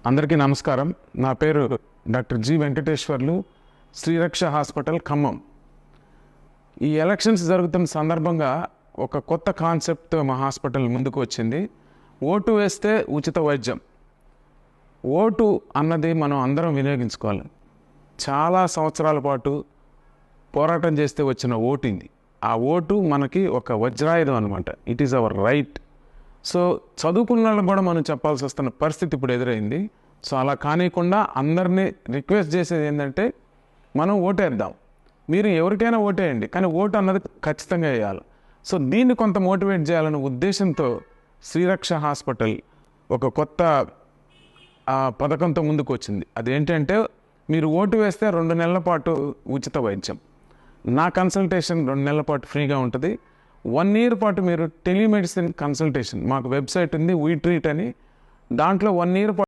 అందరికీ నమస్కారం. నా పేరు doctor G Venkateswarlu, Sriraksha hospital, Khammam. ఈ ఎలక్షన్స్ జరుగుతున్న సందర్భంగా ఒక కొత్త కాన్సెప్ట్ మా హాస్పిటల్ ముందుకు వచ్చింది. ఓటు వేస్తే ఉచిత వైద్యం. ఓటు అన్నది మనం అందరం వినియోగించుకోవాలి. చాలా సంవత్సరాల పాటు పోరాటం చేస్తే వచ్చిన ఓటింది. ఆ ఓటు మనకి ఒక వజ్రాయుధం అనమాట. It is our right. So చదువుకున్న వాళ్ళకి కూడా మనం చెప్పాల్సి వస్తున్న పరిస్థితి ఇప్పుడు ఎదురైంది. సో అలా కానివ్వకుండా అందరినీ రిక్వెస్ట్ చేసేది ఏంటంటే, మనం ఓటేద్దాం. మీరు ఎవరికైనా ఓటేయండి, కానీ ఓటు అన్నది ఖచ్చితంగా వేయాలి. సో దీన్ని కొంత మోటివేట్ చేయాలనే ఉద్దేశంతో శ్రీరక్ష హాస్పిటల్ ఒక కొత్త పథకంతో ముందుకు వచ్చింది. అదేంటంటే, మీరు ఓటు వేస్తే 2 నెలల పాటు ఉచిత వైద్యం. నా కన్సల్టేషన్ 2 నెలల పాటు ఫ్రీగా ఉంటుంది. 1 ఇయర్ పాటు మీరు టెలిమెడిసిన్ కన్సల్టేషన్, మాకు వెబ్సైట్ ఉంది, వీ ట్రీట్ అని. దాంట్లో 1 ఇయర్